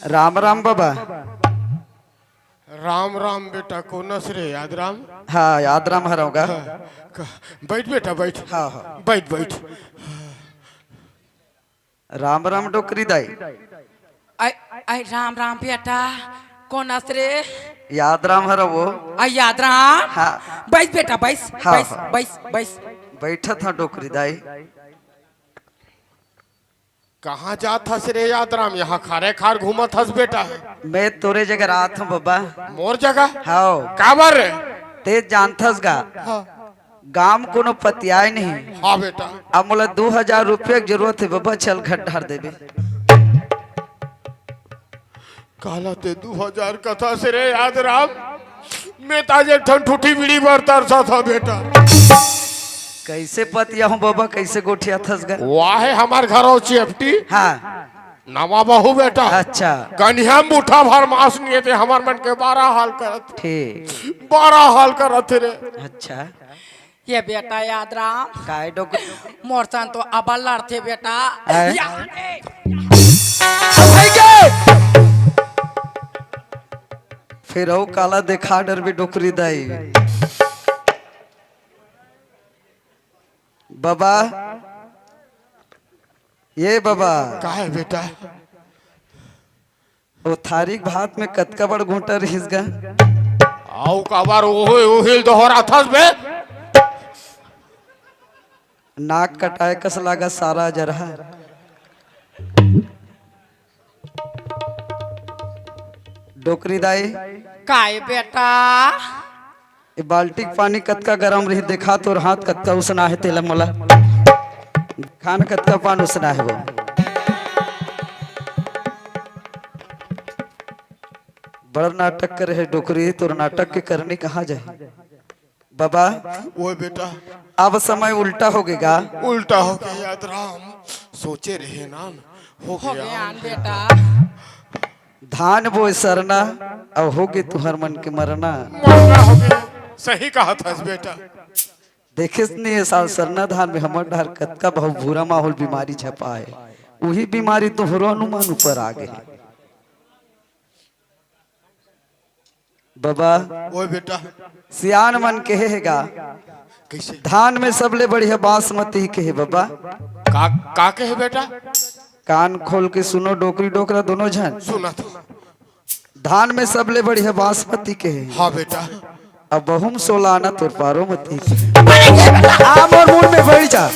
राम राम बाबा। राम राम बेटा को नस रे याद राम। हाँ याद राम हराऊंगा। बैठ बेटा बैठ। हाँ हाँ। बैठ बैठ। राम राम डोकरी दाई। आई आई राम राम बेटा कौन असरे याद राम हरा वो। आई याद राम। हाँ बैस बेटा बैस हाँ बैस हाँ। बैस बैस। बैठा था डोकरी दाई। कहाँ जात हस रे याद राम? यहाँ खारे खार घूमत हस बेटा। मैं तोरे जगह रात हूँ बाबा। मोर जगह हाँ काबर रे? ते जानथस गा हाँ गाम कोनो पतियाय नहीं। हाँ बेटा। अब मोला 2000 रुपया की जरूरत है बाबा, चल घट ढार देबे। काला ते 2000 कथा से रे याद राम। मैं ताजे ठन ठूठी बीड़ी भर तरसा था बेटा। कैसे पतिया हूँ बाबा, कैसे गोठिया थस गा। वाह है हमार घर हो चिपटी। हाँ नवा बहू बेटा। अच्छा कन्या मुठा भर मांस नहीं थे हमार मन के 12 हाल करत। ठीक 12 हाल करत रे। अच्छा। ये बेटा याद राम काय डोकरी मोरसन तो अब लड़ते बेटा। है? फिर ओ काला देखा डर भी डोकरी दाई। बाबा ये बाबा का है बेटा? वो थारीक भात में कतका बड़ घूंटा रहीस गा। आओ काबार ओहे ओहिल दोहरा थस बे। नाक कटाए कस लागा सारा जरहा। डोकरी दाई काय बेटा ये बाल्टी के पानी कतका गरम रही देखा तोर हाथ कतका उसना है तेला मोला खान कतका पान उसना है वो। बड़ नाटक करे है डोकरी, तोर नाटक के करने कहाँ जाए बाबा। ओए बेटा अब समय उल्टा हो गएगा। उल्टा हो गया याद राम। सोचे रहे ना हो हो गया। गया बेटा। धान बोए सरना अब होगे तुहर मन के मरना। मरना हो गया। सही कहा था बेटा। देखिस नहीं ये साल सरना धान में हमर डर कतका बहु बुरा माहौल बीमारी छपा है। वही बीमारी तुहरो अनुमान ऊपर आ गई बाबा। ओए बेटा सियान मन कहेगा कैसे धान में सबले बढ़िया बासमती कहे बाबा। का कहे बेटा? कान खोल के सुनो डोकरी डोकरा दोनों जन। सुना था। धान में सबले बढ़िया बासमती कहे। हाँ बेटा। अब बहुम सोलाना तुर पारो मती कहे। आम और मुंह में बैठ जा।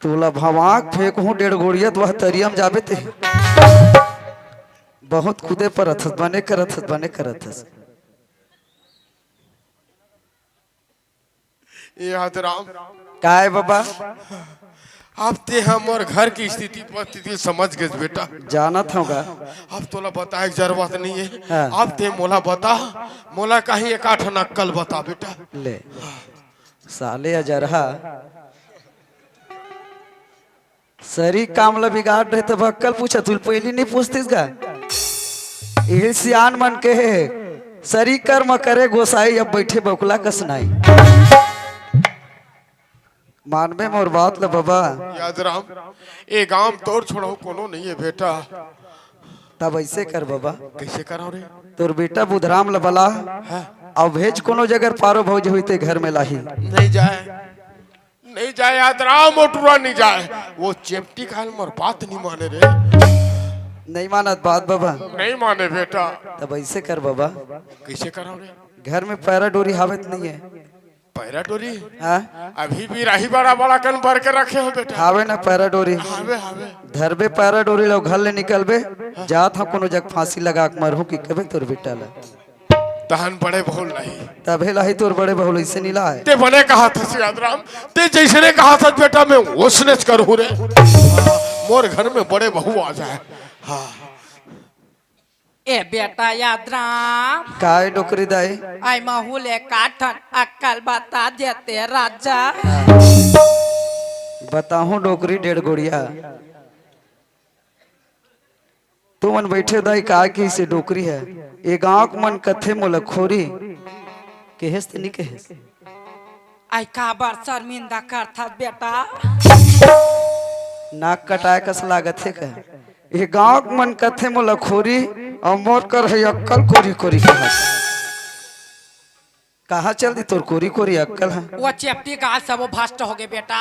तोला भवाक फेंक हूँ 1.5 गोड़ियत वह तरियम जाबे ते। बहुत खुदे पर अथस बने करथस। याद राम काय बाबा अब ते हमर घर की स्थिति परिस्थिति समझ गए बेटा। जानत होगा। अब तोला बताए की जरूरत नहीं है। हाँ। अब ते मोला बता मोला कहीं एक आठ नक्कल बता बेटा। ले साले अजरहा सरी कामला बिगाड़ रहे तो बक्कल पूछा तू पहली नहीं पूछतीस गा। ये सियान मन के है सरी कर्म करे गोसाई अब बैठे बकुला कस नहीं मानवे मोर बात ल बाबा। याद राम ए गांव तोड़ छोड़ो कोनो नहीं है बेटा। तब ऐसे कर बाबा, कैसे करो रे? तोर बेटा बुधराम ल बला और भेज कोनो जगह पारो भौज होते घर में लाही। नहीं जाए याद राम मोटुरा नहीं जाए। वो चेपटी काल मोर बात नहीं माने रे। नहीं मानत बात बाबा। नहीं माने बेटा। तब ऐसे कर बाबा, कैसे करो रे? घर में पैरा डोरी हावत नहीं है। पैरा डोरी हाँ अभी भी राही बड़ा बड़ा कन भर के रखे हो बेटा। हावे ना पैरा डोरी। हावे हावे धरबे पैरा डोरी लो घर ले निकलबे जात हम कोनो जग फांसी लगा के मरहू की कबे तोर बेटा ला। तहन बड़े बहुल नहीं तबे लाही तोर बड़े बहुल ऐसे नहीं लाए। ते बने कहा था याद राम। ते जैसे ने कहा था बेटा मैं उसने करूँ रे। मोर घर में बड़े बहू आ जाए। हाँ ए बेटा याद राम काय डोकरी दाई आई mahule काठन अक्कल बता देते राजा। बताहूं डोकरी 1.5 गोड़िया तू मन बैठे दाई का की से डोकरी है। ये गांव के मन कथे मोलखोरी केहस त नहीं केहस। आई का बार शर्मिंदा करता बेटा। नाक कटाए कस लागत है का ये गांव मन कथे मोला खोरी और मोर कर है अक्कल कोरी कोरी कहाँ चल दी तोर कोरी कोरी अक्कल है वो चेपटी गाल सब भ्रष्ट हो गए बेटा।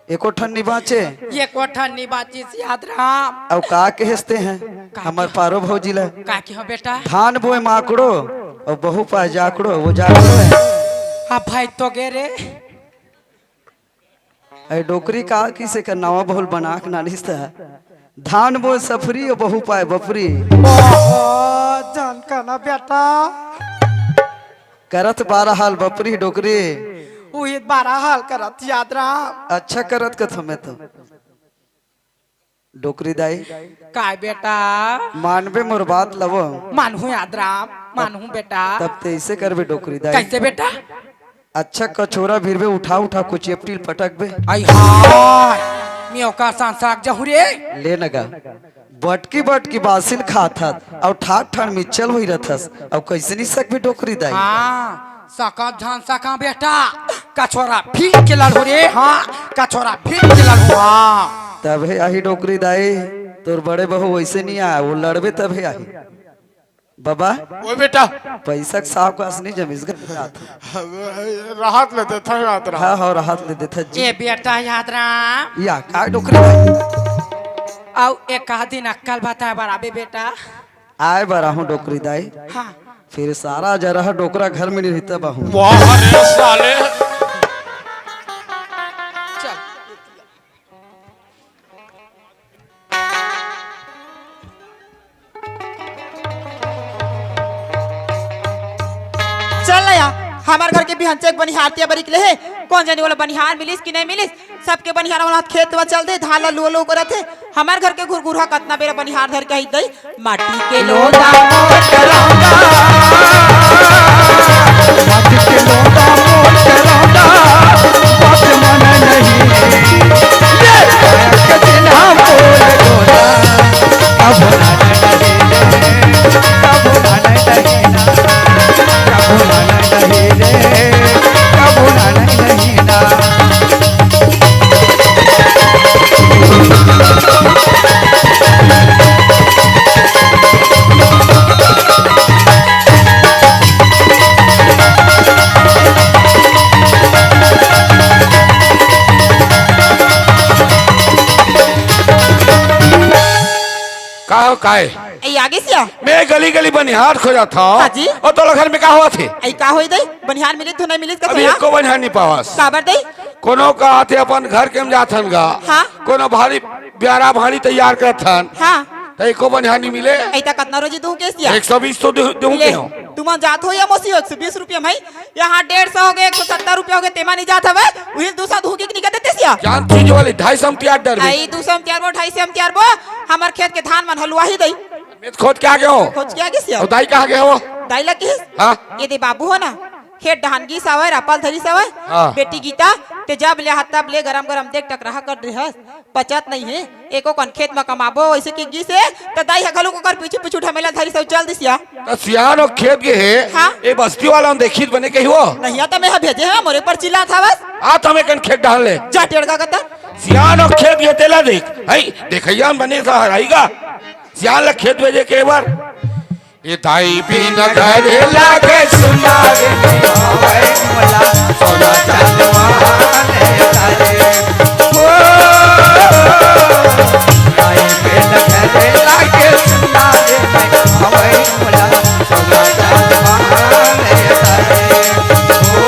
एको ठन्नी बाचे ये कोठा निबाची से याद राम अब का कहते हैं हमार पारो भौजी ला का की हो बेटा। धान बोए माकड़ो और बहु पास जाकड़ो वो जाकड़ो है। अब भाई तो गे रे अरे डोकरी का किसे का नवा बहुल बना के नालिस था धान बोए सफरी और बहु पाए बफरी जान का ना बेटा करत 12 हाल बपरी डोकरी वही 12 हाल करत याद राम। अच्छा करत कथ में तो डोकरी दाई काय बेटा मानबे मोर बात लवो मानहू याद राम मानहू बेटा। तब ते ऐसे करबे डोकरी दाई कैसे बेटा। अच्छा कचोरा भिरबे उठा उठा को चेपटी पटक बे आई हाय मियो का सांसाक जहुरे ले नगा बटकी बटकी बासिल खाथत और ठाठ ठाठ मिचल होई रहथस और कैसे नहीं सकबे डोकरी दाई। हाँ सका झान सका बेटा कछोरा फिर के लड़ हो रे। हाँ कछोरा फिर के लड़ हो। हाँ तब है आही डोकरी दाई तोर बड़े बहू वैसे नहीं आया वो लड़बे तब है आही बाबा वो बेटा पैसा साहब का असली जमीज राहत लेते थे रात रहा हाँ हाँ राहत ले देता जी ये बेटा याद राम या का डोकरी दाई आओ एक दिन अक्कल बता बराबे बेटा। आए बरा हूँ डोकरी दाई हाँ फिर सारा जरा डोकरा घर में नहीं रहता बाहू वाह रे साले चल चल या हमार घर के बिहान चेक बनिहारतिया बरिक ले है कौन जाने वाला बनिहार मिलिस कि नहीं मिलिस सबके बनिहार वाला खेत वा चल दे धान लो लो करत है हमार घर के घुरघुरा कतना बेरा बनिहार धर के दई माटी के लोदा मोट करौंदा माटी के लोटा मोट करौंदा बात मन नहीं ये कतना बोल गोरा अब ना नहीं कब ना नहीं कब ना नहीं रे कब ना नहीं ना काहे ए आगे सिया मैं गली गली बनिहार खोजा था हाँ जी। और तो घर में का हुआ थे ए का होई दई बनिहार मिलिस तो नहीं मिलिस का अभी एको बनिहार नहीं पावास काबर दई कोनो का आते अपन घर के में जाथन गा हाँ। कोनो भारी ब्यारा भारी तैयार करथन हां तो एको बनिहार नहीं मिले ए ता कतना रोजी दू के सिया 120 तो दूं ले के हो तुम जात हो या मोसी 120 रुपया भाई यहाँ 150 हो गए 170 रुपया हो गए तेमा नहीं जात हवे वही दूसरा धूके निकल देते सिया जान चीज वाली 250 हम तैयार डर आई 200 हम तैयार बो हमार खेत के धान मन हलवा ही दई मैं खोज के आ गया हो खोज के आगे सिया और दाई कहाँ गए हो दाई लगी हाँ ये दे बाबू हो ना खेत डहानगी सावर अपल धरी सावर हाँ। बेटी गीता ते जब ले हाथ तब ले गरम गरम देख टकराहा कर रहे पचत नहीं है एको कन खेत में कमाबो वैसे की गी से त दाई हगलू को कर पीछे पीछे उठा मेला धरी सब चल दिसिया तो सियान और खेत के है हाँ। ये बस्ती वाला हम देखी बने के हो नहीं आता मैं भेजे है मोरे पर चिल्ला था बस आ तो हमें कन खेत डाल ले जा टेड़का कता सियान और खेत ये तेला देख हई देखैया बने सा हराईगा सियान ला खेत भेजे के बार ये ताई भी न घरे लागे सुना रे भाई मला सोना चांद महाने तारे ओ ताई भी न घरे लागे सुना रे भाई मला सोना चांद महाने तारे ओ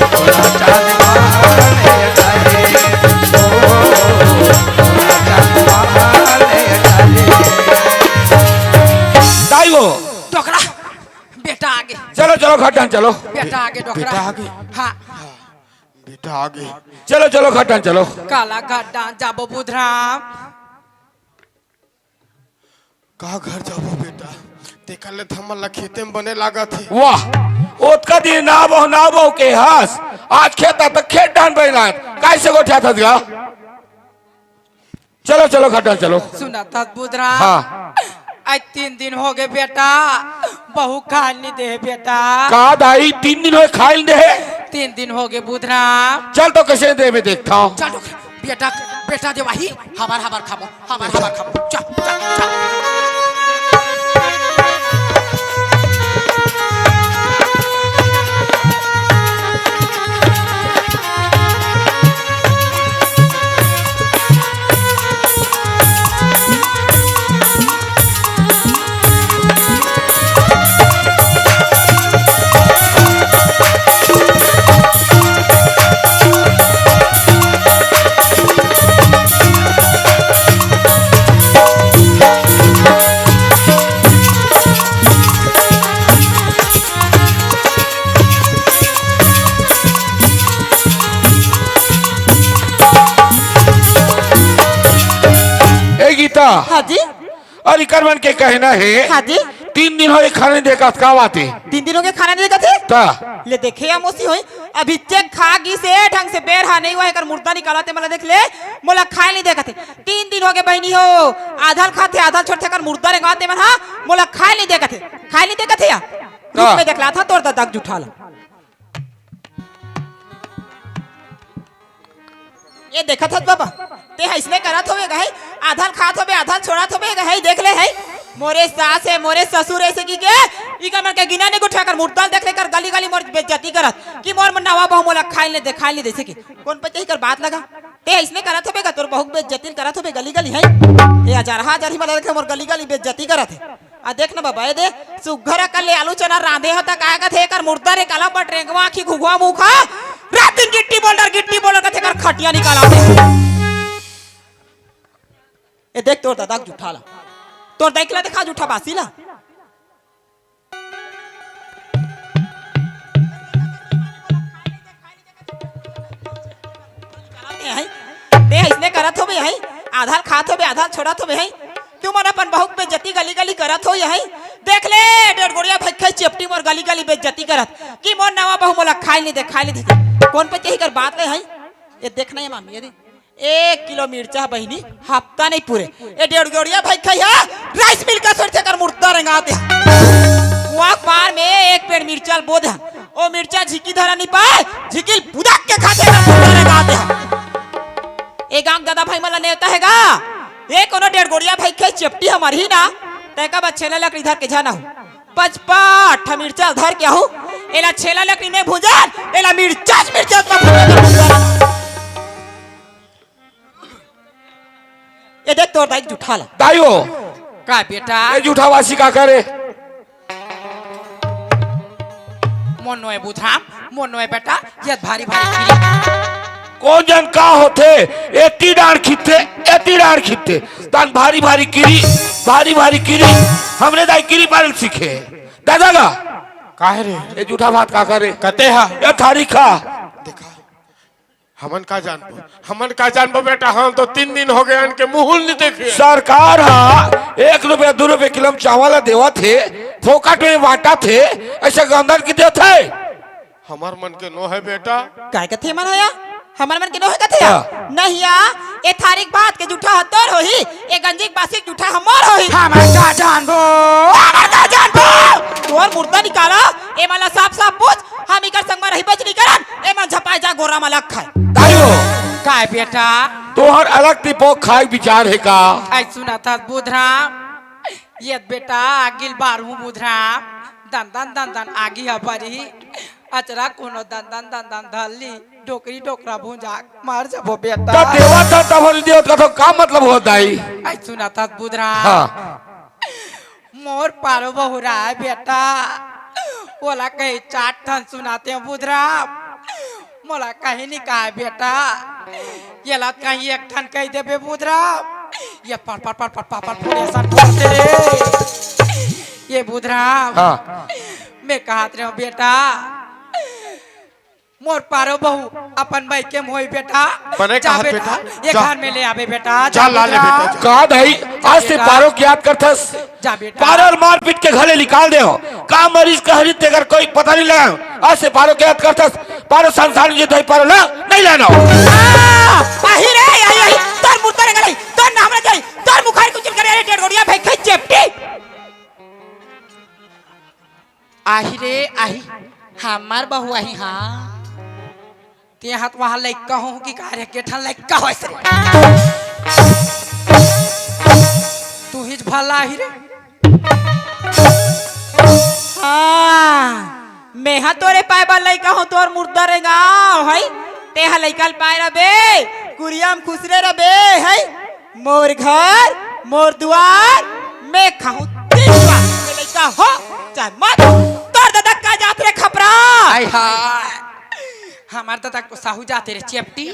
सोना चांद महाने तारे ओ सोना चांद महाने तारे टोकरा बेटा आगे चलो चलो घाटन चलो बेटा आगे टोकरा बेटा आगे हाँ बेटा आगे चलो चलो घाटन चलो काला गड्ढा जाबो बुधराम कहा घर जाबो बेटा देखा ले थमल खेते में बने लागा थे वाह ओतका दिन ना बो के हंस आज खेता तक खेत डान बैना कैसे गोठा था दिया चलो चलो घाटन चलो सुना था बुधराम हाँ आज 3 दिन हो गए बेटा बहु खाल नहीं दे बेटा का दाई 3 दिन हो खाइल दे 3 दिन हो गए बुधराम चल तो कैसे दे में देखता हूँ चल टोकरा बेटा बेटा देवाही हमार हमार खाबो चल चल चल गीता हाँ जी अरे करवन के कहना है हाँ जी 3 दिन हो खाने देखा का बातें 3 दिनों के खाना नहीं देखा थे ता ले देखे या मोसी होई अभी चेक खा गी से ढंग से बेर हा नहीं हुआ है कर मुर्दा निकाला थे मला देख ले मोला खाए नहीं देखा थे 3 दिन हो गए बहनी हो आधाल खाते आधाल छोड़ते कर मुर्दा रेंगाते मन हां मोला खाए नहीं देखा थे या रूप में देखला था तोर दाग जुठा ला ये देखा था बाबा ते इसने करत होवे गए आधाल खात होवे आधाल छोड़त होवे गए देख ले है मोरे सास है मोरे ससुर ऐसे की के ई का मन के गिना ने गुठा कर मुर्दाल देख ले कर गली गली मोर बेइज्जती करत कि मोर मन नवा बहु मोला खाई ले देसे की कौन पचे कर बात लगा ते इसने करत होवे का तोर बहु बेइज्जती करत होवे गली गली है ये हजार ही मला देख मोर गली गली बेइज्जती करत है आ देख ना बाबा ये दे सुघर कर ले आलू चना रांधे होता का का थे कर मुर्दा रे काला पट रेंगवा आखी घुघवा मुखा रात दिन गिट्टी बोल्डर का थे कर खटिया निकाला दे ए देख तोर दादा जुठा ला तोर देख ला देखा जुठा बासी ला दे इसने करत हो है आधार खात हो आधार छोड़त हो है क्यों मन अपन बहुत बेइज्जती गली गली करत हो है देख ले डेढ़ गोड़िया भाई खाई चेपटी मोर गली गली बेइज्जती करत कि मोर नवा बहु मोला खाई नहीं दे कौन पे यही कर बात ले है ये देखना है मामी ये 1 किलो मिर्चा बहनी हफ्ता नहीं पूरे ये डेढ़ गोड़िया भाई खाई है राइस मिल का सोच कर मुर्दा रेंगाते वहां पार में एक पेड़ मिर्चा बोध है ओ मिर्चा झिकी धरा नहीं पाए झिकिल बुदक के खाते मुर्दा रेंगाते ए गांव दादा भाई मला नेता हैगा ये कोनो डेढ़ गोड़िया भाई खाई चपटी हमार ही ना तैका बा छेला लकड़ी धर के जाना हो 55 मिर्चा धर के हो एला छेला लकड़ी में भुजान एला मिर्चा ये देख तोर दाई जुठा ला दाइयो का बेटा ये झूठा वासी का करे मन नोए बुधाम मन नोए बेटा ये भारी भारी कौन जन का होते एती डांड खिते तन भारी भारी किरी हमने दाई किरी पालन सीखे दादा का काहे रे ये झूठा बात का करे कते हा ये थारी खा देखा हमन का जानबो बेटा हम तो 3 दिन हो गए इनके मुंह नहीं देखे सरकार हाँ 1 रुपया 2 रुपये किलो चावल देवा थे फोकट में बांटा थे ऐसे गंदर की देते हमार मन के नो है बेटा काय कथे मन होया हमर मन के नो है कथे नहीं या ए थारिक बात के झूठा हतोर होही ए गंजिक बासिक झूठा हमर होही हमर का जानबो तोर मुर्दा निकाला ए मला साफ पूछ हम इकर संग में रही बच नहीं करन ए मन झपाई जा गोरा मलक खाए दाइयो काय बेटा तोहर अलग टिपो खाए विचार है का आई सुना था बुधराम ये बेटा आगिल बारू बुधराम दन आगी हपरी अचरा कोनो दन धल्ली डोकरा भूंजा मार जबो बेटा तब देवा था तब हम दियो तो का मतलब होता है आई सुना था बुधराम हाँ मोर पारो बहुरा है बेटा बोला कहीं 4 ठन सुनाते हैं बुधराम मोला कहीं नहीं कहा है बेटा ये लात कहीं 1 ठन कह दे बे बुधराम ये पर पूरे सर फोड़ते रे ये बुधराम हाँ मैं कहा रे बेटा मोर पारो बहू अपन भाई के मोई बेटा पने जा कहा बेटा बेटा? ये जा। घर में ले आवे बेटा जा लाले बेटा, जा। कहा भाई आज से पारो की याद करथस जा बेटा पारो मार पीट के घरे निकाल दे हो का मरीज का हरित अगर कोई पता नहीं लगा आज से पारो की याद करथस पारो संसार में तो पारो ना नहीं लेना आही रे आई तोर मुर्दा रे गई तोर नाम रे गई तोर मुखार कुचल करे रे डेढ़ गोड़िया भाई खाई चेपटी आही रे आही हमार बहू आही हाँ ते हाथ वहां लइका हो कि कार्य के ठन लइका होय से तू हिज भला ही रे हाँ मेहा तोरे पाए बा लइका हो तोर मुर्दा रे गाँव है ते हा लइका पाए रबे कुरियाम खुसरे रबे है मोर घर मोर द्वार मैं खाऊं तीसरा लइका हो चाहे मत तोर दादा का जात रे खपरा हाय हाय हमार दादा को साहू जाते रे चेपटी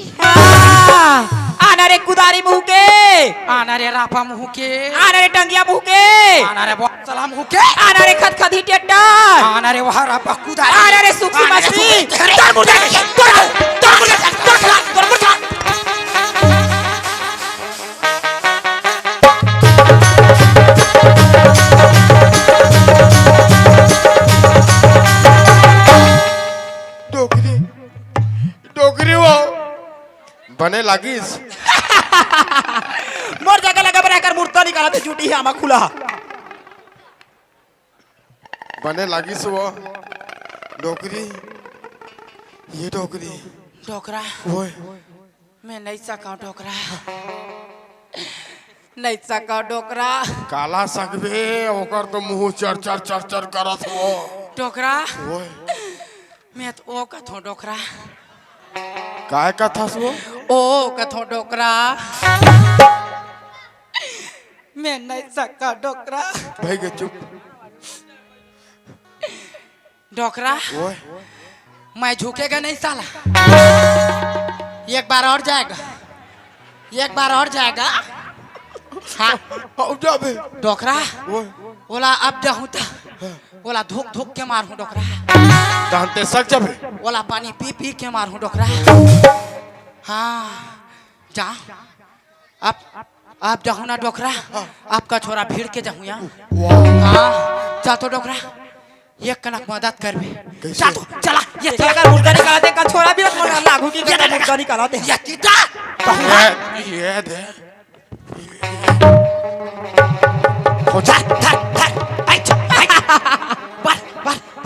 आना रे कुदारी मुंह के आना रे रापा मुंह के आना रे टंगिया मुंह के आना रे बक्सला मुंह के आना रे खदखदी टेटर आना रे वहां रापा कुदा आना रे सुखी मछली तोर मुर्दा तोर मुर्दा डोकरी डोकरी वो बने लागिस मोर जगह लगा बना कर मूर्ता निकाला थे झूठी है आमा खुला बने लागिस वो डोकरी ये डोकरी डोकरा ओए मैं नहीं सका डोकरा नहीं सका डोकरा काला सकबे ओकर तो मुंह चर चर चर चर करत हो डोकरा ओए मैं तो ओ कथो डोकरा काय कथा सो ओ कथो डोकरा मैं नहीं सका डोकरा भाई के चुप डोकरा ओए मैं झुकेगा नहीं साला एक बार और जाएगा एक बार और जाएगा हाँ अब जाबे डोकरा ओए बोला अब जाऊँ था बोला धूक धूक के मारूं डोकरा दांते सक जाबे बोला पानी पी पी के मारूं डोकरा हाँ जा अब जाऊँ ना डोकरा आपका छोरा भीड़ के जाऊँ यहाँ हाँ चल तो डोकरा ये कनक मदद कर भी चल तो चला ये अगर मुर्दा निकाला दे का छोरा भी मोर लागू की मुर्दा निकाला दे ये तीता ये दे हो जा आई बर बर बर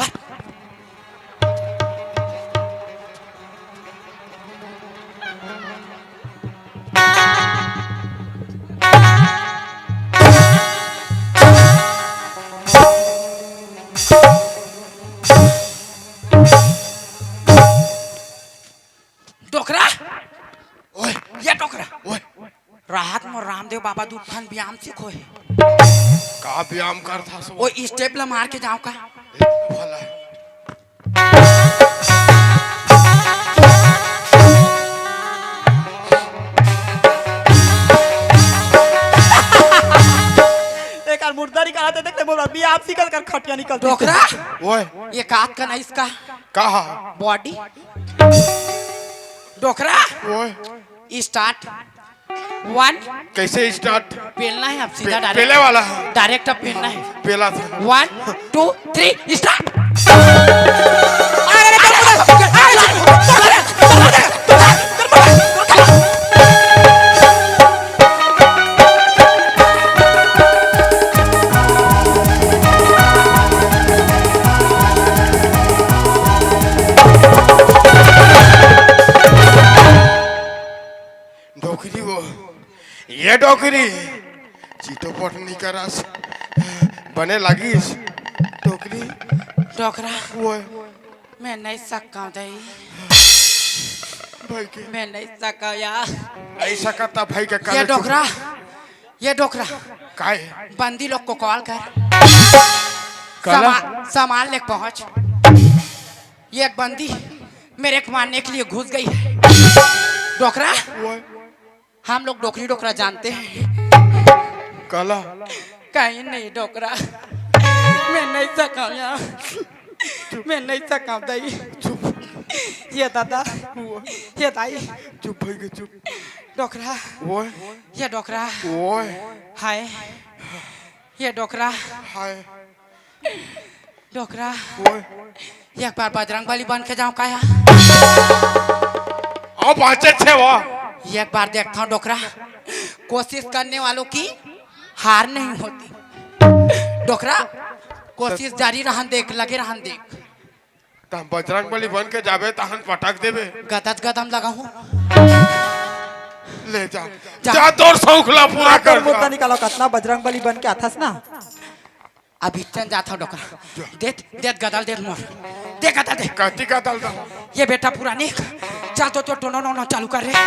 डोकरा ओए ये डोकरा ओए राहत में रामदेव बाबा दूध खान व्यायाम सीखो है का व्यायाम करता सो वो स्टेप ला मार के जाओ का भला एक बार मुर्दा निकाला दे देखते मोर भी आप निकल कर खटिया निकल डोकरा ओए ये काट का नहीं इसका कहा बॉडी डोकरा ओए स्टार्ट वन कैसे स्टार्ट पेलना है अब सीधा पेले डायरेक्ट वाला है डायरेक्ट अब पेलना है पेला था 1 2 3 स्टार्ट डोकरी वो ये डोकरी चीटोपट नहीं करास बने लागिस डोकरी डोकरा ओए मैं नहीं सकता दई भाई के मैं नहीं सका यार ऐसा करता भाई के ये डोकरा ये डोकरा काय बंदी लोग को कॉल कर काला? सामान लेके पहुंच ये एक बंदी मेरे को मारने के लिए घुस गई है डोकरा ओए हम लोग डोकरी डोकरा जानते हैं काला कहीं नहीं डोकरा मैं नहीं सका यार मैं नहीं सका दई ये दादा ये दाई चुप भाई के चुप डोकरा ओए ये डोकरा ओए हाय ये डोकरा हाय डोकरा ओए एक बार बजरंग बली बन के जाऊं काया आओ बाचे थे वो एक बार देखता हूँ डोकरा कोशिश करने वालों की हार नहीं होती डोकरा कोशिश जारी रहन देख लगे रहन देख तम बजरंग बली बन के जाबे तहन पटक देबे गदत गदम लगा हूँ ले जा जा तोर शौखला पूरा कर कर मुद्दा निकालो कितना बजरंग बली बन के आथस ना अभी चल जाता हूँ डोकरा देत देत गदल देत मोर दे गदल दे कति का दल दा ये बेटा पूरा नहीं चल तो टोनो नो चालू कर रे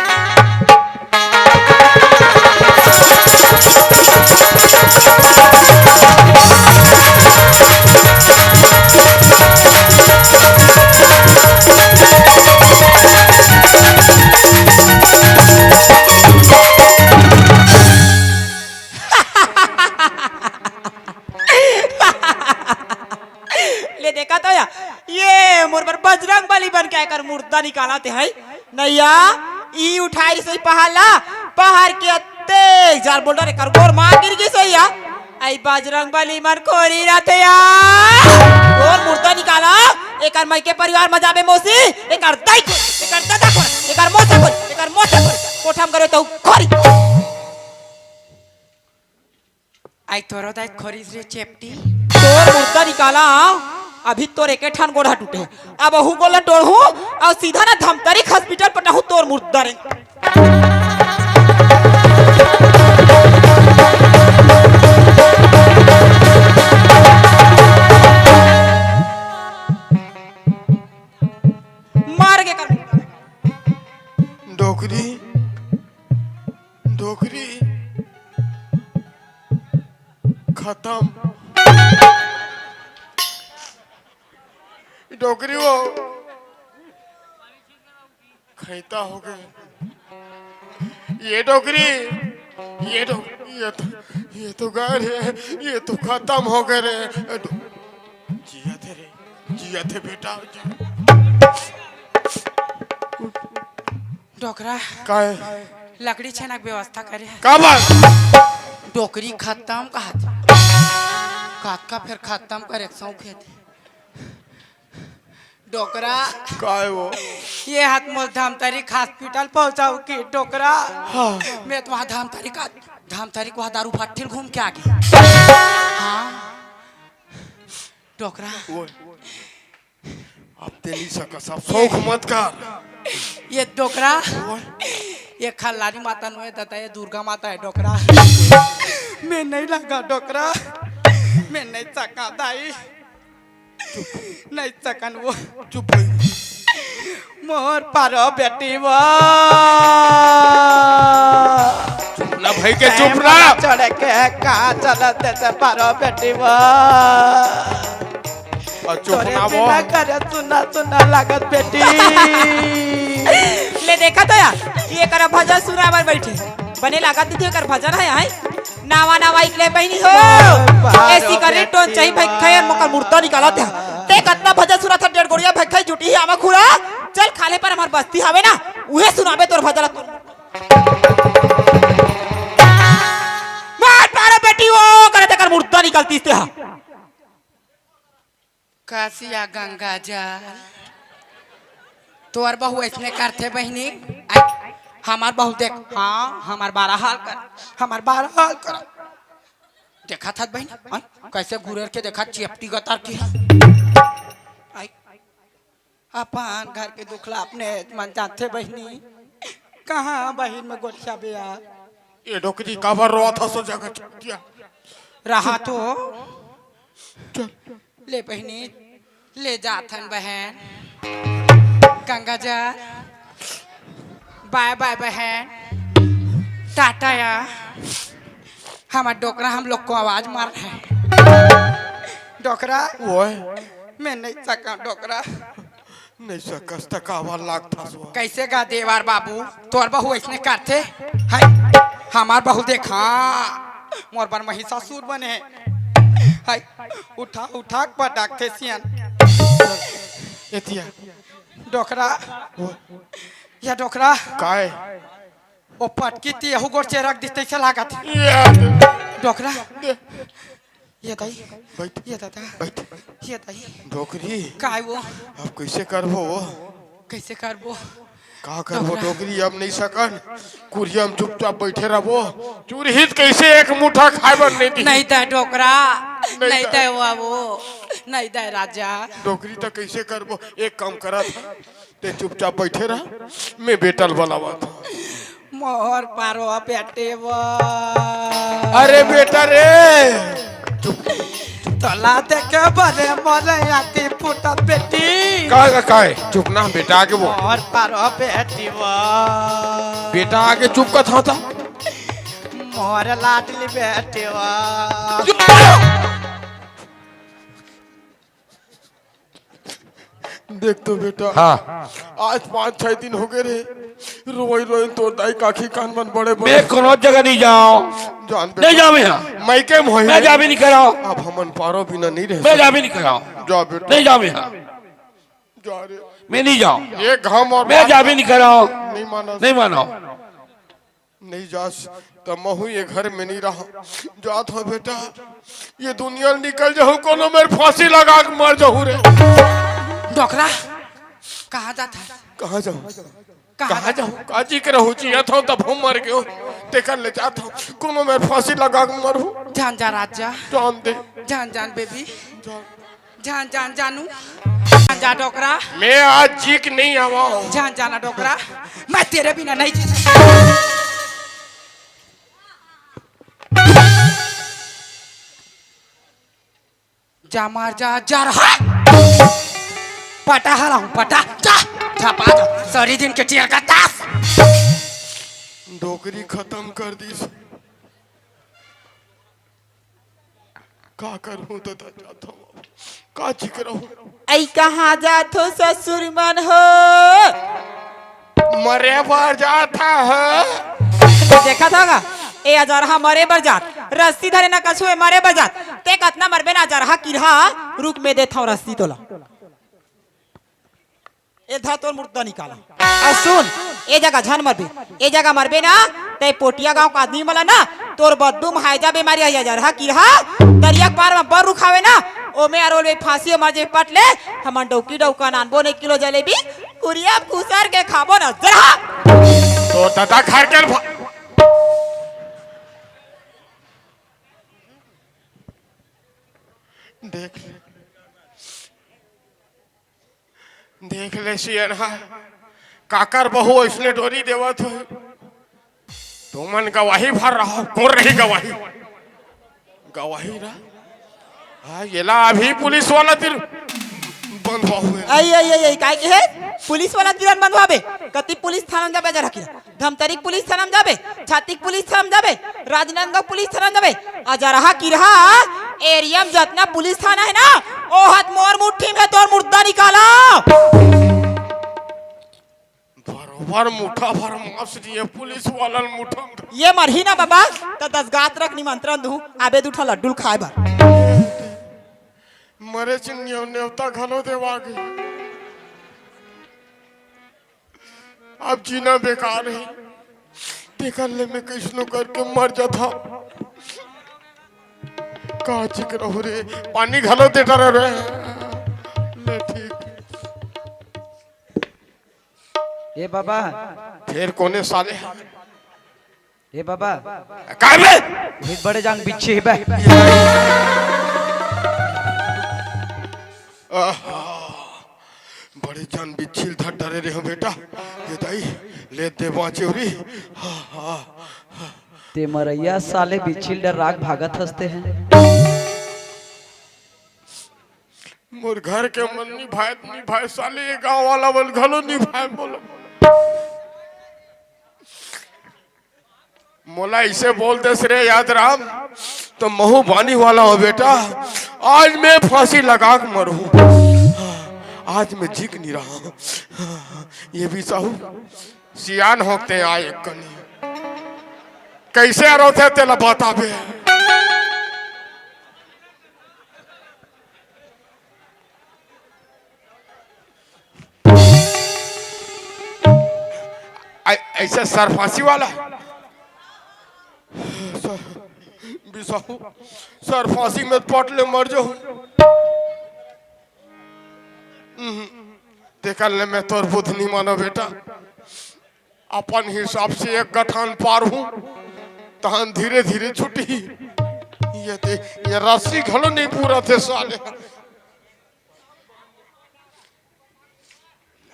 ले देखा तो या ये मोर पर बजरंग बली बन के आकर मुर्दा निकाला ते है नैया ई उठाई सही पहाड़ के अत्ते जार बोल रहे कर गोर मार गिर गई सही या आई बजरंग बली मन कोरी रहते या और मुर्दा निकाला एकर मई के परिवार मजाबे मौसी एकर दाई को एकर दादा को एकर मोसे को एकर मोसे को कोठम करे तो खोरी आई तोरो दाई खोरीज रे चेपटी तोर मुर्दा निकाला अभी तोर एके ठान गोड़ा टूटे अब अहू गोला टोड़ू और सीधा ना धमतरी हॉस्पिटल पटाहू तोर मुर्दा रे मार के कर डोकरी डोकरी खत्म डोकरी वो खैता हो गए ये डोकरी ये तो गए रे ये तो खत्म हो गए रे जिया थे बेटा डोकरा का लकड़ी छेनक व्यवस्था करे का बात डोकरी खत्म कहत काका फिर खत्म करे सौख थे डोकरा का है वो ये हाथ मोल धामतारी हॉस्पिटल पहुंचाऊ की डोकरा हाँ मैं तो वहाँ धामतारी को वहाँ दारू फट्टिल घूम के आ गई हाँ डोकरा वो अब तेली सका सब शौक मत कर ये डोकरा ये खल्लानी माता नो दाता ये दुर्गा माता है डोकरा मैं नहीं लगा डोकरा मैं नहीं सका दाई नहीं सकन वो चुप भाई मोर पारो बेटी वो चुप ना भाई के चुप ना चढ़ के कहाँ चलते से पारो बेटी वो और चुप ना वो करे सुना सुना लागत बेटी ले देखा तो या ये कर भजन सुना बर बैठे बने लागत थी कर भजन है नावा नावा इकले बहनी हो ऐसी करे टोन चाहिए भाई खैर मकर मूर्ता निकाला था ते कितना भजन सुना था 1.5 गोड़िया भाई जुटी है आमा खुला चल खाले पर हमार बस्ती हवे ना उहे सुनाबे तोर भजन मार पारो बेटी वो करे ते कर मूर्ता निकलती से हा कासिया गंगा जल तोर बहू ऐसने करते बहनी हमार बहू देख हाँ हमार 12 हाल कर देखा था बहन कैसे घूर के देखा चेपटी गतार की अपन घर के दुखला अपने मन जाते बहनी कहाँ बहन में गोठिया बिया ये डोकरी काबर रोआ था सो जगह दिया रहा तो ले बहनी ले जाथन बहन गंगा जा बाय बाय बहन टाटा या हमारा डोकरा हम लोग को आवाज मार रहे हैं डोकरा वो मैं नहीं सका डोकरा नहीं सकस तक आवाज लाग था सो कैसे गा देवार बाबू तोर बहू ऐसने करते है हमार बहू देखा मोर पर महिषासुर बने है उठा उठा पटाक थे सियन एतिया डोकरा या डोकरा काय ओ पटकी ती हु गोर से रख दिते से लागत डोकरा ये दाई बैठ ये दादा बैठ ये दाई डोकरी काय वो अब कैसे करबो वो कैसे करबो का करबो डोकरी अब नहीं सकन कुरियम चुपचाप बैठे रहबो चूरहित कैसे एक मुठा खाए बर नहीं दी नहीं ता डोकरा नहीं दे बाबू नहीं दे राजा नौकरी तो कैसे करबो एक काम करा था ते चुपचाप बैठे रहा मैं बेटल बनावा था मोर पारो बेटे वो अरे बेटा रे तला देखे बने मोरे आती फुटत बेटी का चुप ना बेटा आगे वो मोर पारो बेटी वो बेटा आगे चुप का था मोर लाडली बेटी वो देख तो बेटा हाँ आज 5-6 दिन हो गए रे रोई रोई तो दाई काखी कान मन बड़े बड़े मैं कोनो जगह नहीं जाऊं जान नहीं जाऊं यहाँ मैं के मोही मैं जा भी नहीं कराओ अब हमन पारो बिना नहीं रह मैं जा भी नहीं कराओ जा बेटा नहीं जाऊं यहाँ जा रे मैं नहीं जाऊं ये घाम और मैं जा भी नहीं कराओ नहीं माना नहीं मानो नहीं जास तो महू ये घर में नहीं रहा जात हो बेटा ये दुनिया निकल जाऊं कोनो मेरे फांसी लगा के मर जाऊं रे डोकरा कहाँ जाता कहाँ जाऊं कहाँ जाऊं काजी के रहू जी था तब हम मर गयो टेकन ले जाता हूं कोनो मेरे फांसी लगा के मरू जान जा राजा जान दे जान जान बेबी जान जान जानू जान जा डोकरा मैं आज जीक नहीं आवा जान जाना डोकरा मैं तेरे बिना नहीं जी सकता जा मार जा रहा पटा हरा हूँ पटा जा छपा दो सारी दिन के टियर का तास नौकरी खत्म कर दी का करूं तो जाता हूं का जिक रहूं ऐ कहाँ जात हो ससुर मन हो मरे पर जाता है देखा था ए अजरहा मरे बर जात रस्सी धरे ना कछुए मरे बर जात ते कतना मरबे ना अजरहा किरहा रुक में देता हूं रस्सी तोला ए धा तोर मुर्दा निकाला आ सुन ए जगह झन मरबे ए जगह मरबे ना ते पोटिया गांव का आदमी मला ना तोर बद्दू हाइजा बीमारी आ अजरहा किरहा दरिया पार में बर रुखावे ना ओ में अरोल में फांसी मर जे पट ले हमन डौकी डौका नानबो ने किलो जलेबी कुरिया खुसर के खाबो ना जरहा तो दादा घर के देख ले सियरहा काकर बहु इसने डोरी देवत हो तुमन गवाही भर रहा कौन रही गवाही गवाही रहा हाँ ये ला अभी पुलिस वाला तिर बंद हुए आई आई आई आई काय के है पुलिस वाला तिरन बंधवाबे कति पुलिस थाना जाबे जरा की धमतरी पुलिस थाना जाबे छातिक पुलिस थाना जाबे राजनांदगांव पुलिस थाना जाबे अजरहा किरहा एरिया में जितना पुलिस थाना है ना ओ हाथ मोर मुट्ठी में तोर मुर्दा निकाला बरोबर मुठा भर मांस दिए पुलिस वाला मुठा ये मरही ना बाबा तो 10 गात रख निमंत्रण दू आबे दूठा लड्डू खाए बार मरे चिन्ह नेवता घलो देवा गई अब जीना बेकार है देखल ले मैं कैसनो करके मर जाता का चिक रहू रे पानी घलो देता रहे ले ठीक ए बाबा फिर कोने साले ए बाबा काय बे बहुत बड़े जांग बिच्छे बे बड़े जान बिछिल था डरे रे बेटा ये दाई ले दे बाचेवरी ते मरैया साले बिच्छिल डर राग भागत हंसते हैं मोर घर के मन निभाए साले ये गांव वाला बल घलो निभाए बोलो मोला इसे बोलते रे याद राम तो महू बानी वाला हो बेटा आज मैं फांसी लगा के मरूं आज मैं जीक नहीं रहा ये भी साहू सियान होते आए कनी कैसे रोते तेला बता बे ऐसे सर फांसी वाला बिसाहू सर फांसी में पट ले मर जाऊं देखल ले मैं तोर बुद्ध नहीं मानो बेटा अपन हिसाब से एक गठान पार हूं तहन धीरे धीरे छुटी ये रस्सी घलो नहीं पूरा थे साले।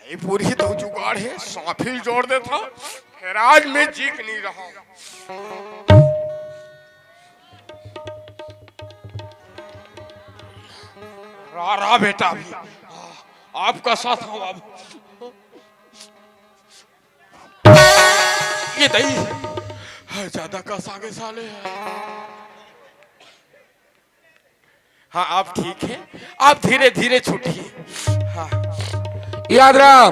नहीं पूरी तो जुगाड़ है, सांफिल जोड़ देता फिर आज मैं जीक नहीं रहा। रा बेटा अभी आपका साथ हूँ अब। ये दही ज्यादा कस आगे साले। हाँ आप ठीक है, आप धीरे धीरे छूटिए। हाँ याद राम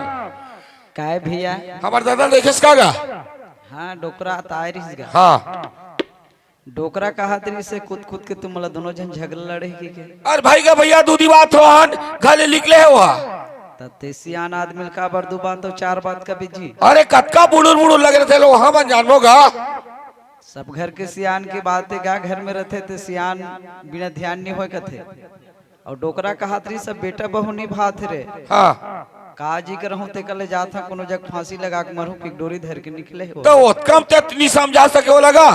काय भैया हमार दादा देखेस का गा हाँ डोकरा तारिस गा हाँ डोकरा कहा तरी से कूद कूद के तुम दोनों जन झगड़ा लड़े के अरे भाई का भैया दूधी बात हो हन घरे निकले है वहाँ तते सियान आदमी का बर्दू बात तो चार बात का बिजी अरे कतका बुड़ुर बुड़ुर लग रहे थे लोग वहाँ बन जानोगा सब घर के सियान की बातें गा घर में रहते थे सियान बिना ध्यान नहीं होए कथे और डोकरा कहा तरी सब बेटा बहू नहीं भात रे हाँ काजी कर रहूं ते कल जाता कोनो जग फांसी लगा के मरू कि डोरी धर के निकले हो तो वो कम ते इतनी समझा सके वो लगा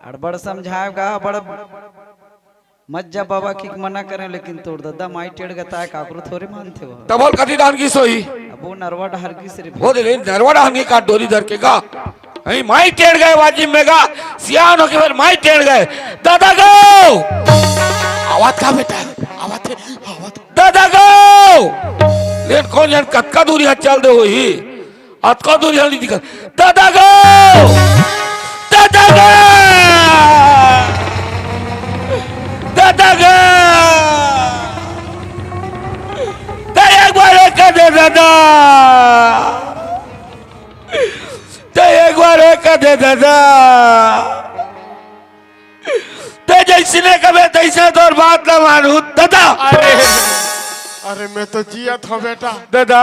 अड़बड़ समझाएगा बड़ मत जा बाबा की मना करें लेकिन तोड़ दादा माई टेढ़ गता है काकरो थोड़े मानते हो तब बोल कथी दान की सोई अब वो नरवा डहर की सिर्फ वो दे नरवाड़ा हंगी का डोरी धर के गा नहीं माई टेढ़ गए वाजिब में गा सियान हो के फिर माई टेढ़ गए दादा गो आवाज का बेटा आवाज दादा गो लेकिन कौन जान कतका दूरी हाथ चल दे हो ही अतका दूरी हाथ नहीं दिखा दादा गो दादा गो दादा गो ते एक बार कर दे दादा ते एक बार कर दे दादा ते जैसे ने कभी तैसे तो बात ना मानू दादा अरे मैं तो जिया था बेटा दादा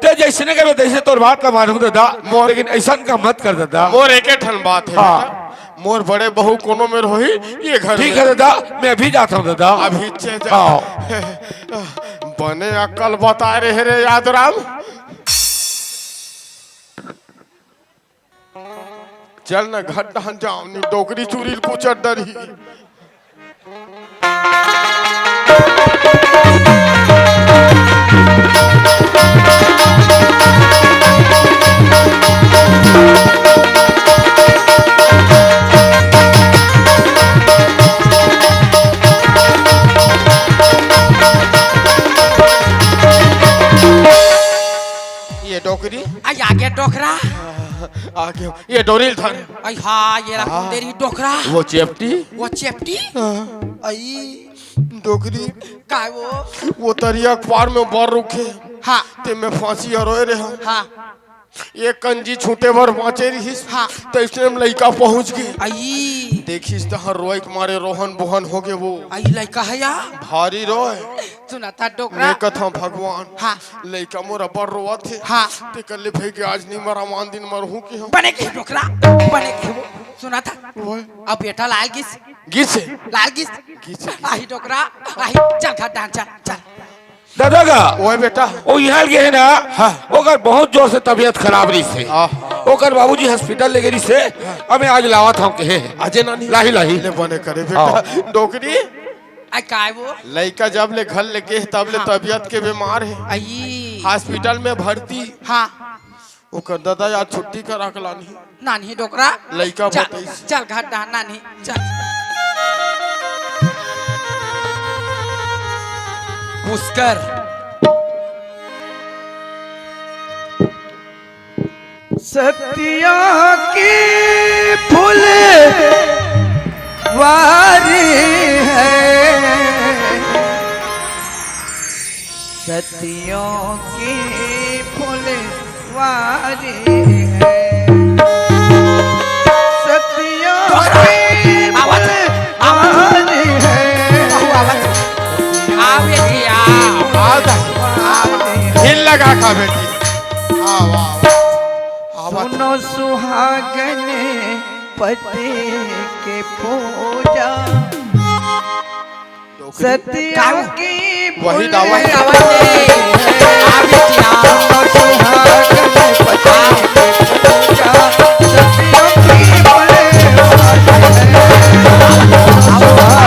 ते जैसे ने कभी तैसे तो बात ना मानू दादा लेकिन ऐसा का मत कर दादा मोर एक ठन बात है हाँ। बेटा। मोर बड़े बहू कोनो में रही ये घर ठीक में। है दादा मैं भी जाता हूँ दादा अभी चे जा हाँ। बने अक्ल बता रहे रे याद राम चल न घर डहन जाओ नी डोकरी चूरी कुचर डरी ये डोकरी आई आगे डोकरा आगे ये डोरील धर आई हाँ ये रखो तेरी डोकरा वो चेपटी वो चेपटी आई डोकरी का वो तरिया पार में बर रुखे हाँ ते में फांसी हरोए रे हम हाँ ये कंजी छूटे भर बाँचे रहीस हाँ। तो इसने में लड़का पहुंच गए आई देखिस तो हर रोए के मारे रोहन बोहन हो गए वो आई लड़का है या भारी रोए सुना था डोकरा मैं कथा भगवान हाँ। लड़का मोरा बड़ रोआ थे हाँ। ते कल भाई के आज नहीं मरा मान दिन मरहूं कि हम बने के डोकरा बने के वो सुना था ओए अब बेटा लाल किस गिसे लाल किस गिसे आई डोकरा आई चल घर डांस चल चल दादा का ओए बेटा वो यहाँ गए है ना ओकर बहुत जोर से तबीयत खराब रही से ओकर बाबूजी हॉस्पिटल ले गई से हमें आज लावा था के है अजय नानी लाही लाही ले बने करे बेटा डोकरी आई काय वो लड़का जब ले घर लगे तब ले तबीयत के बीमार है आई हॉस्पिटल में भर्ती हाँ ओकर दादा यार छुट्टी करा के लानी नानी डोकरा लड़का चल बताइस चल घर डांस नानी चल पुष्कर सतिया की फूल वारी है सतियों की फूल वारी है सतियों की आवाज वारी है आवे दिया हिल लगा का बेटी हाँ वाह सुनो सुहागन पति के पूजा सतिया की वही फूल दावा है। आवे दिया सुनो सुहागन पति के पूजा सतिया की फूल वारी है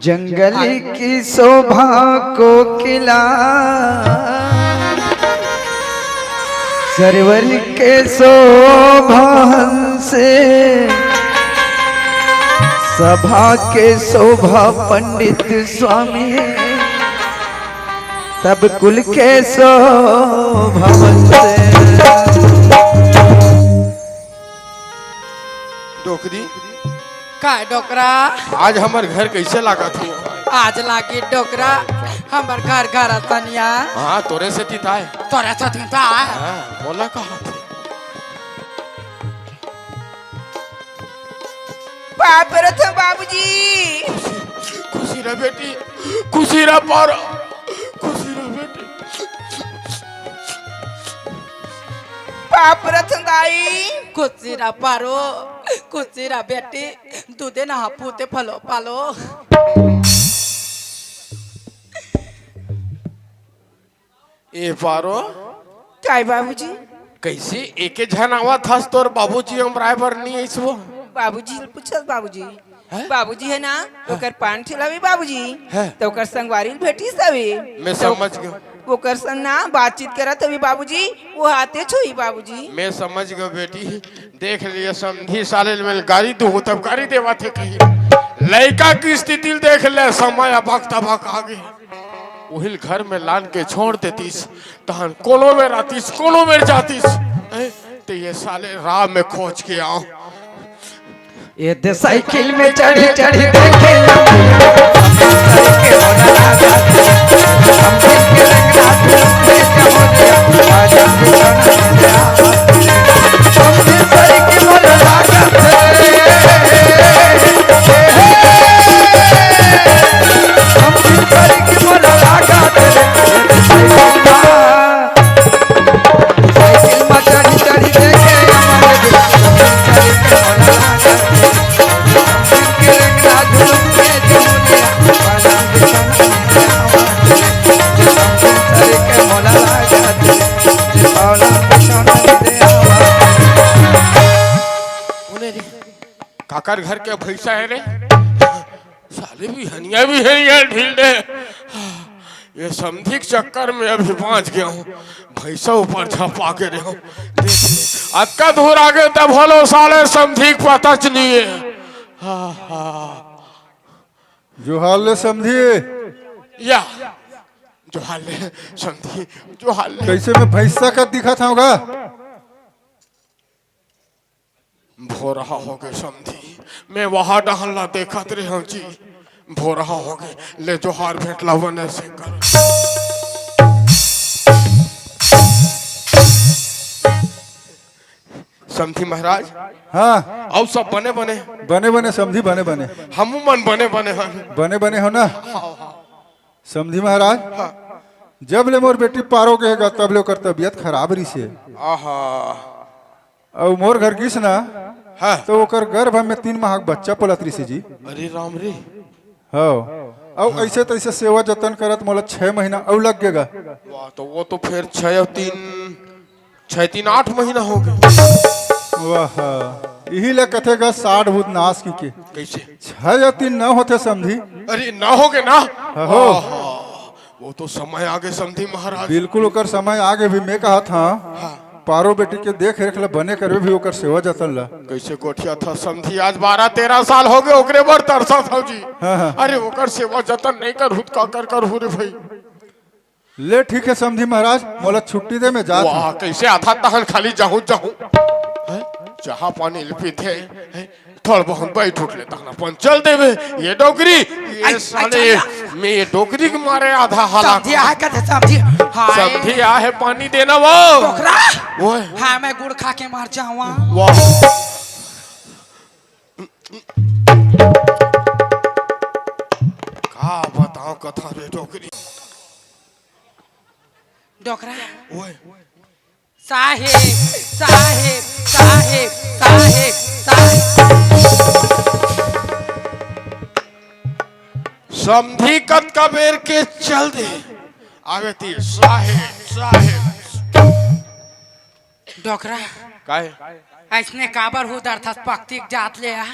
जंगल की शोभा को किला सरवर के शोभा से सभा के शोभा पंडित स्वामी तब कुल के शोभा से। डोकरी का डोकरा आज हमार घर कैसे लगा थी? आज लागी डोकरा हमर घर घर तनिया हाँ तोरे से तिताए। तोरा साथ था हाँ बोला कहाँ थे? बाप रे थे बाबूजी। खुशी रह बेटी, खुशी रह पारो, खुशी रह बेटी। बाप रे थे दाई। कुचिरा पारो कुचिरा बेटी दूधे ना पूते फलो पालो। ए पारो काय बाबूजी? कैसे एके झन आवा था तोर बाबूजी हम रायबर नहीं आइसबो? बाबूजी पूछल बाबूजी। हैं? बाबूजी है ना ओकर पान ठेलावी बाबूजी हैं? तो ओकर संगवारी भेटी सवी। मैं समझ गया, ओकर संग ना बातचीत करत हवी बाबूजी वो हाथे छुई बाबूजी। मैं समझ गया बेटी। देख लिए समझी साले में गाड़ी दो तब गाड़ी देवा थे कहीं। लड़का की स्थिति देख ले, समय अबक तबक आगे वही घर में लान के छोड़ देतीस तहन कोनो में रातीस कोनो में जातीस। तो ये साले राह में खोज के आओ। ये दे साइकिल में चढ़ी चढ़ी देखे काकर घर के भैसा है रे, साले भी हनिया भी है यार ढील दे। ये समझी के चक्कर में अभी पहुंच गया हूँ। भैसा ऊपर झपा के रहे हूँ। अक्का दूर आगे तब भलो साले समझी के पता चलिए। जो हाल ले समझिए या जो हाल है समझी, जो हाल है। कैसे में भैंसा का दिखा था होगा? भो रहा हो गए समझी, मैं वहां डहला देखत रहे हूँ जी। भो रहा हो गए ले जो हार भेटला बने से कर। समझी महाराज। हाँ और सब बने बने बने बने समझी बने बने हमू मन बने बने हन। बने बने हो ना समझी महाराज। जब ले मोर बेटी पारो कहेगा तब ले ओकर तबीयत खराब रही से। आहा और मोर घर किस ना हाँ। तो ओकर गर्भ में 3 माह का बच्चा पलत रही से जी। अरे राम रे। हो और ऐसे तैसे सेवा जतन करत मोला 6 महीना और लग गएगा। वाह तो वो तो फिर 6 3 8 महीना हो गए। वाह यही ले कथेगा 60 भूत नाश की के कैसे 6 या 3 न होते समझी। अरे ना हो गए ना। हो वो तो समय आगे समझी महाराज। बिल्कुल ओकर समय आगे भी मैं कहा था पारो बेटी के देख रेख ला बने करे भी ओकर सेवा जतन ला। कैसे कोठिया था समझी आज 12 13 साल हो गए ओकरे बर तरसा था जी। हाँ। अरे ओकर सेवा जतन नहीं कर हुत का कर हो रे भाई। ले ठीक है समझी महाराज मोला छुट्टी दे मैं जात वाह हूं। कैसे आता तहन खाली जाहूं जाहूं जहां पानी पीते थोड़ बहुत बैठ उठ लेता ना अपन चल देवे। ये डोकरी ये साले मैं ये डोकरी के मारे आधा हाला समझी है कहते समझी हाय समझी आ है पानी देना वो डोकरा वो हाँ मैं गुड़ खा के मार जाऊँ। वाह का बताओ कथा रे डोकरी। डोकरा ओए साहेब साहेब साहेब साहेब साहेब समझी कत का बेर के चल दे आवे ती साहेब साहेब। डोकरा काय ऐसने काबर हो दर था पक्ति जात ले आ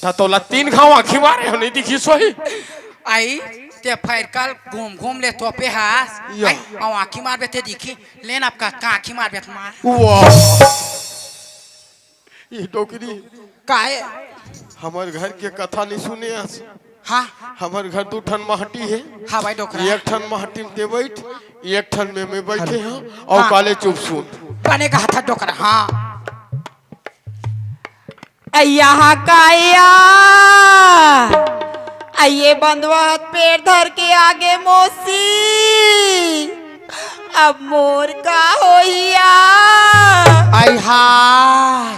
था तोला 3 घाव आँखी मारे हो नहीं दिखी सोही आई ते फैरकल घूम घूम ले तो पे हास या। आई औ आँखी मार बेते दिखी लेन आपका का आँखी मार बेत मार वाह ये डोकरी काहे हमारे घर के कथा नहीं सुने आज हाँ हमारे घर 2 ठन महटी है हाँ भाई डोकरा एक ठन महटी में ते बैठ एक ठन में मैं बैठे हैं और हाँ। काले चुप सुन बने का था डोकरा हाँ यहाँ काया आइए बंधवा पेड़ धर के आगे मोसी अब मोर का होइया आई हाय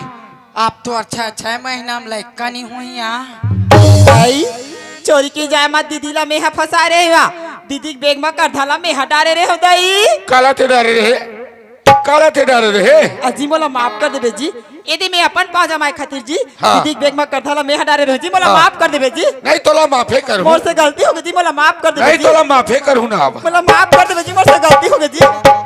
आप तो अच्छा 6 महीना में लड़का नहीं हुई यहाँ आई चोरी की जाए मत दीदी ला मेहा फंसा रहे हुआ दीदी के बेग में कर धाला मेहा डारे रहे हो दई काला ते डरे रहे काला ते डरे रहे अजी मोला माफ कर देबे जी यदि मैं अपन पाजामा खातिर जी हाँ। दीदी के बेग में कर धाला मेहा डारे रहे जी मोला माफ कर देबे जी नहीं तोला माफे करूँ मोर से गलती हो गई जी मोला माफ कर देबे नहीं जी तोला माफे करूँ ना अब मोला माफ कर देबे जी मोर से गलती हो गई जी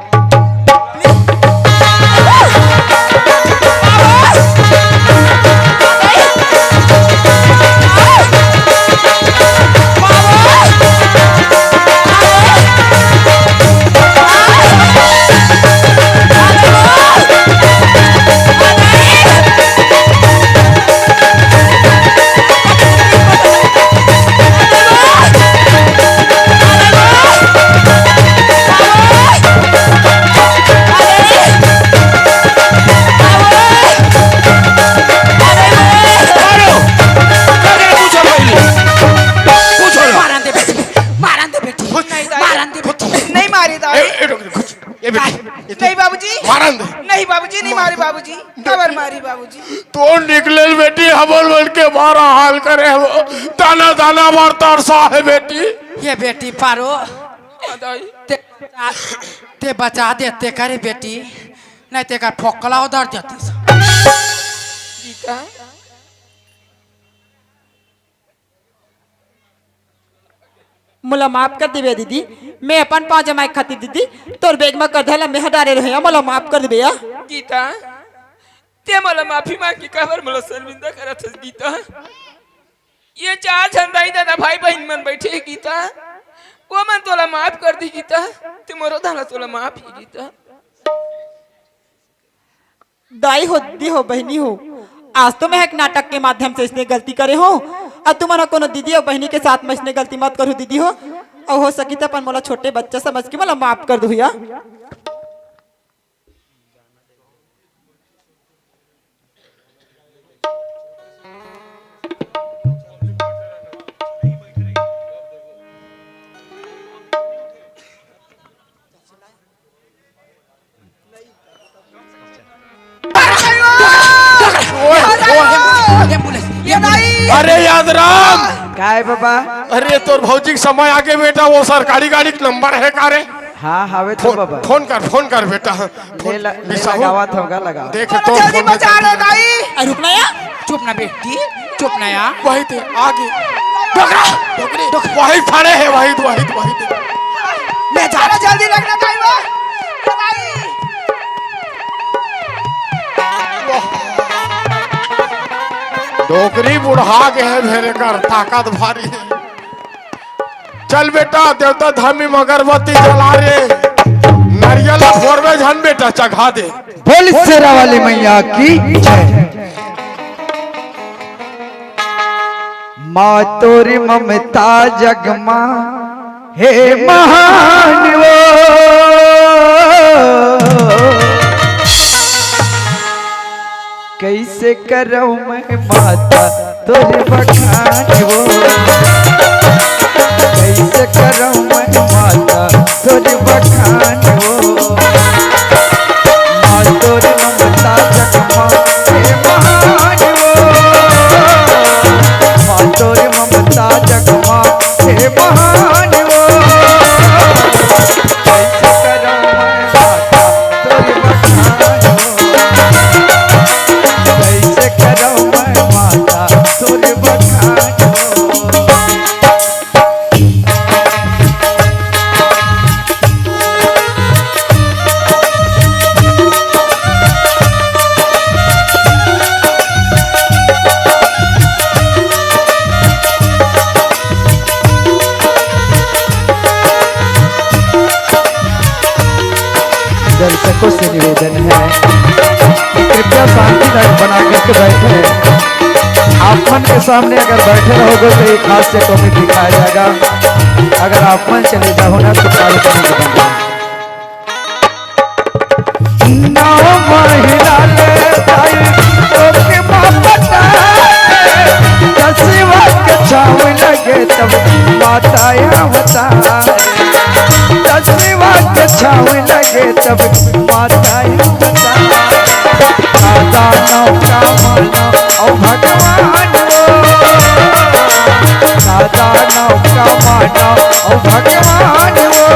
मारन दे बेटी मारन दे बेटी मारन दे बेटी नहीं मारी दाई ए डोकरी खुश ये बेटी नहीं बाबूजी मारन दे नहीं बाबूजी नहीं मारी बाबूजी खबर मारी बाबूजी तो निकले बेटी हबल बन के मारा हाल करे वो दाना दाना मारता है बेटी ये बेटी पारो ते बचा देते करे बेटी नहीं ते का ठोकला उधर देती मोला माफ कर देबे दीदी मैं अपन पाजामा खातिर दीदी तोर बेग में कर धाला मेहा डारे रहे मोला माफ कर देबे या गीता ते मला माफी मागी खबर मला शर्मिंदा करत हस गीता ये 4 झंडाई दादा भाई बहन मन बैठे गीता वो मन तोला माफ कर दी गीता ते मोरो धाला तोला माफ ही गीता दाई हो दी हो बहनी हो आज तो मैं एक नाटक के माध्यम से इसने गलती करे हो अब तुम्हारा कोनो दीदी और बहनी के साथ में इसने गलती मत करो दीदी हो और हो सकी तो अपन मोला छोटे बच्चा समझ के मोला माफ कर दो या अरे याद राम काय बाबा अरे तोर भौजी के समय आगे बेटा वो सरकारी गाड़ी का नंबर है का रे हाँ हावे तो बाबा फोन कर बेटा ले लगावत होगा लगा देख तो जल्दी बचा ले दाई रुकना या चुप ना बेटी चुप ना यार वही थे आगे वही खड़े है वही ले जा जल्दी लगना दाई वो दाई डोकरी बुढ़ा के है भेरे कर ताकत भारी है चल बेटा देवता धामी में अगरबत्ती जला रे नारियल फोरवे झन बेटा चढ़ा दे बोल शेरा वाली मैया की जय माँ तोरी ममता जगमा हे महान वो कैसे करूं मैं माता तोरे बखान वो कैसे करूं मैं माता तोरे बखान वो माँ तोरे ममता जगमा हे महान वो माँ तोरे ममता जगमा हे महान वो कैसे करूं मैं माता तोरे बखान वो कैसे करूं मैं माता तोरे बखान वो कृपया शांति बना करके बैठे। आप मन के सामने अगर बैठे रहोगे तो एक हास्य कॉमिक दिखाया जाएगा। अगर आप मन चले जाओ ना तो कार्यक्रम बनेगा। नाव महिला ले भाई तोके मापटा दसवा के छाव लगे तब माताया बता। दसवा के छाव लगे तब माताया बता। दादा नौका मानो ओ भगवान वो। दादा नौका मानो ओ भगवान वो।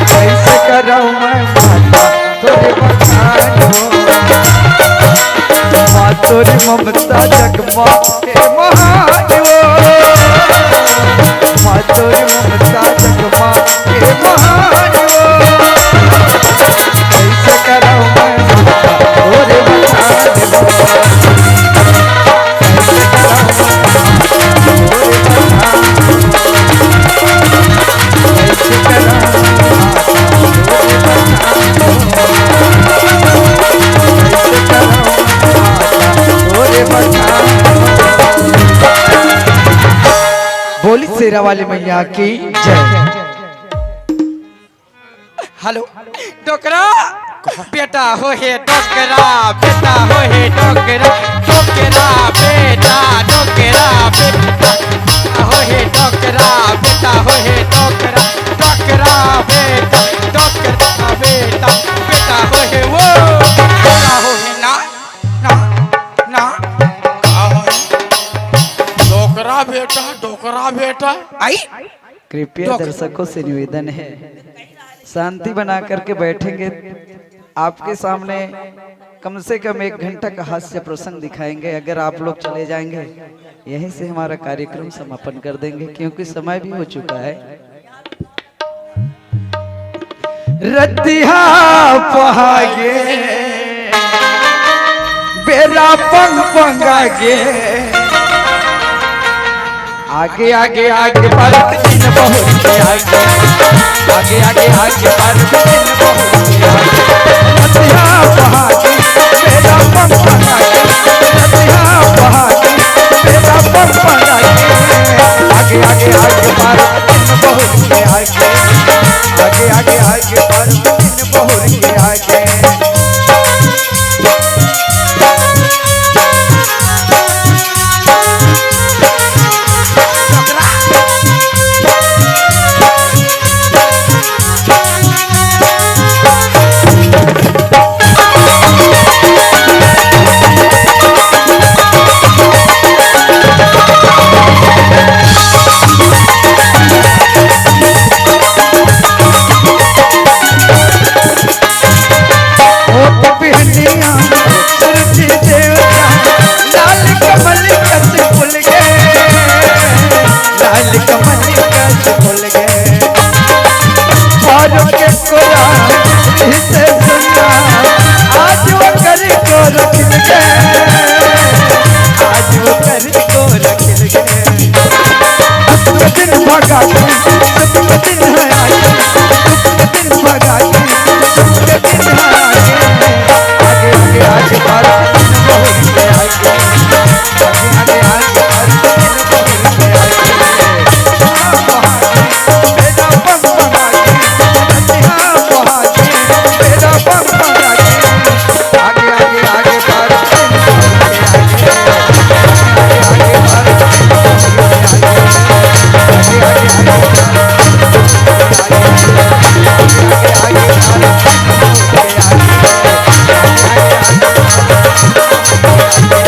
कैसे करूँ मैं माता तोरे बखान हो। माँ तोरी ममता जगमा के महान हो। माँ तोरी ममता जगमा के महान हो। कैसे करूँ मैं माता तोरे बखान हो। कैसे करूँ तोरे बखान हो। कैसे बोली शेरा वाली मैया की जय। हेलो डोकरा बेटा हो हे डोकरा बेटा हो हे डोकरा डोकरा बेटा डोकरा बेटा हो हे डोकरा बेटा हो हे डोकरा डोकरा बेटा डोकरा बेटा बेटा हो हे वो बेटा हो हे ना ना ना डोकरा बेटा आई। कृपया दर्शकों से निवेदन है शांति बना करके बैठेंगे। आपके सामने कम से कम 1 घंटा का हास्य प्रसंग दिखाएंगे। अगर आप लोग चले जाएंगे यहीं से हमारा कार्यक्रम समापन कर देंगे क्योंकि समय भी हो चुका है। रतिया पहागे बेरा पंग पंगागे। आगे आगे आगे बढ़त दिन बहुत के आगे। आगे आगे आगे बढ़त दिन बहुत के आगे। रतिया पहागे बेरा पंग पंगागे। रतिया पहागे बेरा पंग पंगागे। आगे आगे आगे बढ़त दिन बहुत के आगे। आगे आगे आगे बढ़त दिन बहुत के आगे। आगे